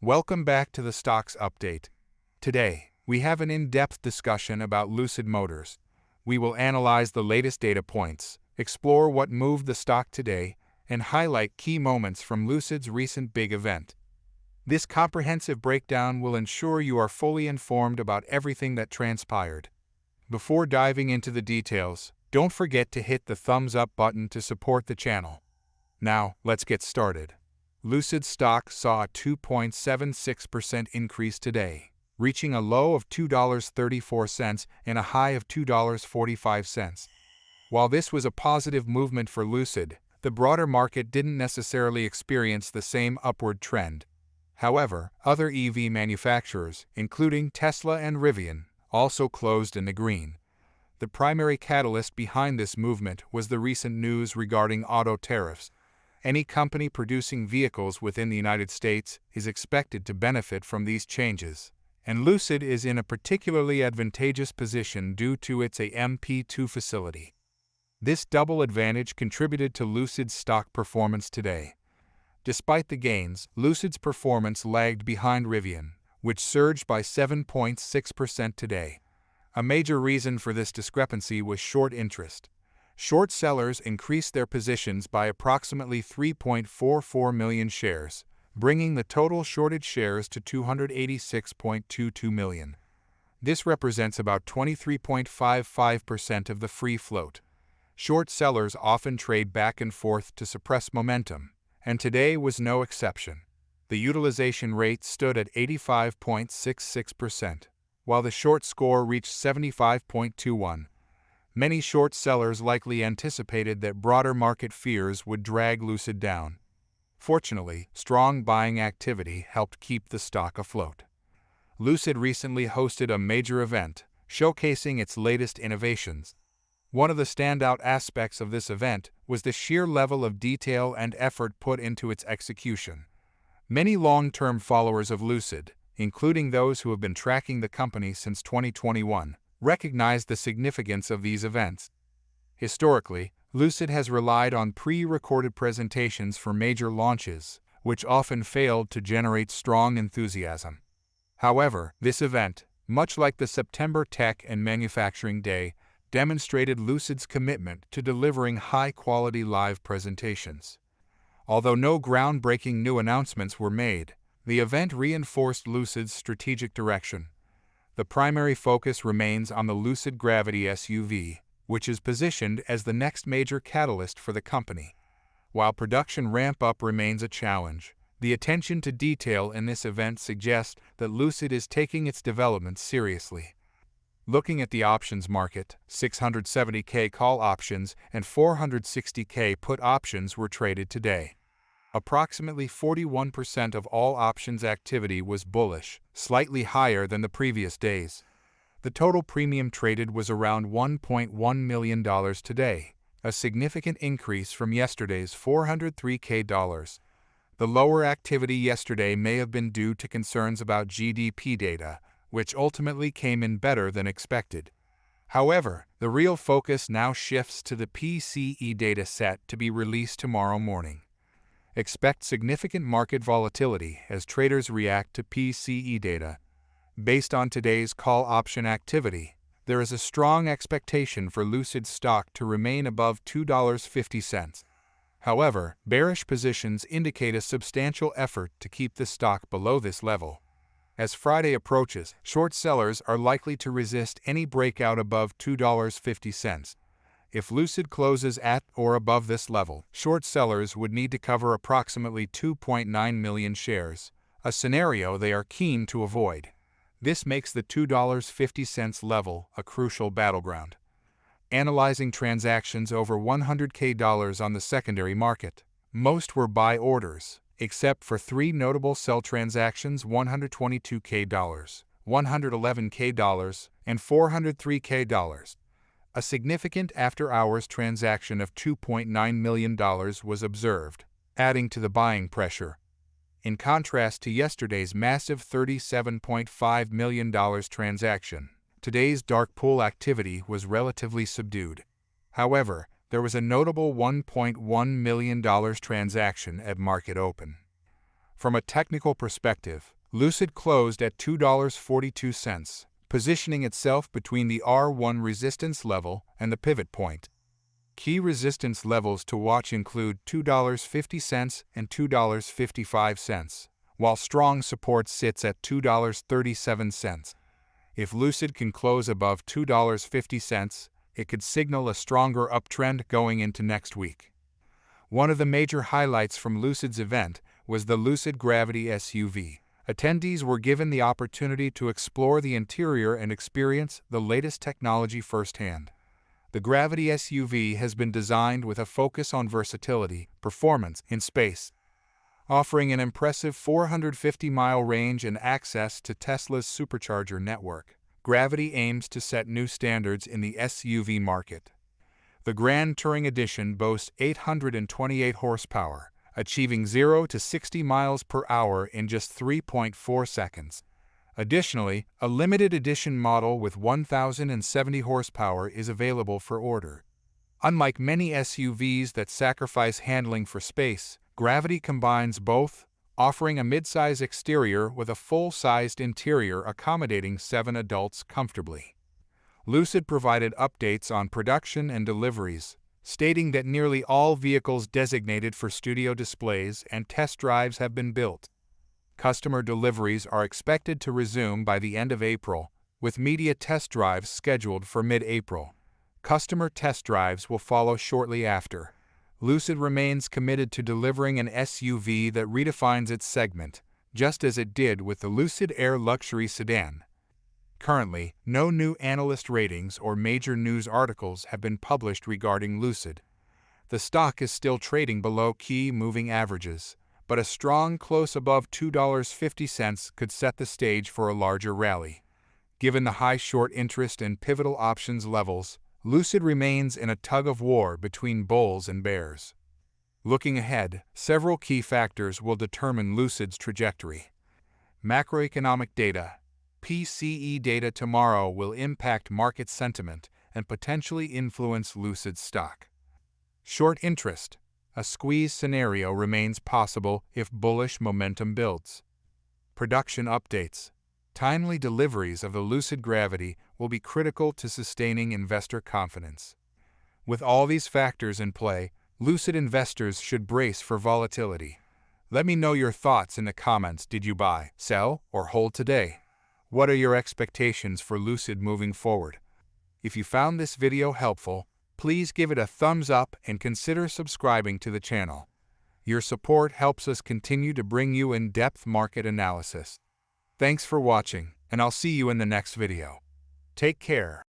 Welcome back to the Stocks Update. Today, we have an in-depth discussion about Lucid Motors. We will analyze the latest data points, explore what moved the stock today, and highlight key moments from Lucid's recent big event. This comprehensive breakdown will ensure you are fully informed about everything that transpired. Before diving into the details, don't forget to hit the thumbs up button to support the channel. Now, let's get started. Lucid stock saw a 2.76% increase today, reaching a low of $2.34 and a high of $2.45. While this was a positive movement for Lucid, the broader market didn't necessarily experience the same upward trend. However, other EV manufacturers, including Tesla and Rivian, also closed in the green. The primary catalyst behind this movement was the recent news regarding auto tariffs. Any company producing vehicles within the United States is expected to benefit from these changes, and Lucid is in a particularly advantageous position due to its MP2 facility. This double advantage contributed to Lucid's stock performance today. Despite the gains, Lucid's performance lagged behind Rivian, which surged by 7.6% today. A major reason for this discrepancy was short interest. Short sellers increased their positions by approximately 3.44 million shares, bringing the total shorted shares to 286.22 million. This represents about 23.55% of the free float. Short sellers often trade back and forth to suppress momentum, and today was no exception. The utilization rate stood at 85.66%, while the short score reached 75.21. Many short sellers likely anticipated that broader market fears would drag Lucid down. Fortunately, strong buying activity helped keep the stock afloat. Lucid recently hosted a major event, showcasing its latest innovations. One of the standout aspects of this event was the sheer level of detail and effort put into its execution. Many long-term followers of Lucid, including those who have been tracking the company since 2021, recognize the significance of these events. Historically, Lucid has relied on pre-recorded presentations for major launches, which often failed to generate strong enthusiasm. However, this event, much like the September Tech and Manufacturing Day, demonstrated Lucid's commitment to delivering high-quality live presentations. Although no groundbreaking new announcements were made, the event reinforced Lucid's strategic direction. The primary focus remains on the Lucid Gravity SUV, which is positioned as the next major catalyst for the company. While production ramp-up remains a challenge, the attention to detail in this event suggests that Lucid is taking its development seriously. Looking at the options market, 670K call options and 460K put options were traded today. Approximately 41% of all options activity was bullish, slightly higher than the previous days. The total premium traded was around $1.1 million today, a significant increase from yesterday's $403K. The lower activity yesterday may have been due to concerns about GDP data, which ultimately came in better than expected. However, the real focus now shifts to the PCE data set to be released tomorrow morning. Expect significant market volatility as traders react to PCE data. Based on today's call option activity, there is a strong expectation for Lucid stock to remain above $2.50. However, bearish positions indicate a substantial effort to keep the stock below this level. As Friday approaches, short sellers are likely to resist any breakout above $2.50. If Lucid closes at or above this level, short sellers would need to cover approximately 2.9 million shares, a scenario they are keen to avoid. This makes the $2.50 level a crucial battleground. Analyzing transactions over $100K on the secondary market, most were buy orders, except for three notable sell transactions: $122K, $111K, and $403K. A significant after-hours transaction of $2.9 million was observed, adding to the buying pressure. In contrast to yesterday's massive $37.5 million transaction, today's dark pool activity was relatively subdued. However, there was a notable $1.1 million transaction at market open. From a technical perspective, Lucid closed at $2.42, positioning itself between the R1 resistance level and the pivot point. Key resistance levels to watch include $2.50 and $2.55, while strong support sits at $2.37. If Lucid can close above $2.50, it could signal a stronger uptrend going into next week. One of the major highlights from Lucid's event was the Lucid Gravity SUV. Attendees were given the opportunity to explore the interior and experience the latest technology firsthand. The Gravity SUV has been designed with a focus on versatility, performance, and space. Offering an impressive 450-mile range and access to Tesla's supercharger network, Gravity aims to set new standards in the SUV market. The Grand Touring Edition boasts 828 horsepower, achieving 0 to 60 miles per hour in just 3.4 seconds. Additionally, a limited edition model with 1,070 horsepower is available for order. Unlike many SUVs that sacrifice handling for space, Gravity combines both, offering a mid-size exterior with a full-sized interior accommodating 7 adults comfortably. Lucid provided updates on production and deliveries, stating that nearly all vehicles designated for studio displays and test drives have been built. Customer deliveries are expected to resume by the end of April, with media test drives scheduled for mid-April. Customer test drives will follow shortly after. Lucid remains committed to delivering an SUV that redefines its segment, just as it did with the Lucid Air luxury sedan. Currently, no new analyst ratings or major news articles have been published regarding Lucid. The stock is still trading below key moving averages, but a strong close above $2.50 could set the stage for a larger rally. Given the high short interest and pivotal options levels, Lucid remains in a tug-of-war between bulls and bears. Looking ahead, several key factors will determine Lucid's trajectory. Macroeconomic data. PCE data tomorrow will impact market sentiment and potentially influence Lucid's stock. Short interest. A squeeze scenario remains possible if bullish momentum builds. Production updates. Timely deliveries of the Lucid Gravity will be critical to sustaining investor confidence. With all these factors in play, Lucid investors should brace for volatility. Let me know your thoughts in the comments. Did you buy, sell, or hold today? What are your expectations for Lucid moving forward? If you found this video helpful, please give it a thumbs up and consider subscribing to the channel. Your support helps us continue to bring you in-depth market analysis. Thanks for watching, and I'll see you in the next video. Take care.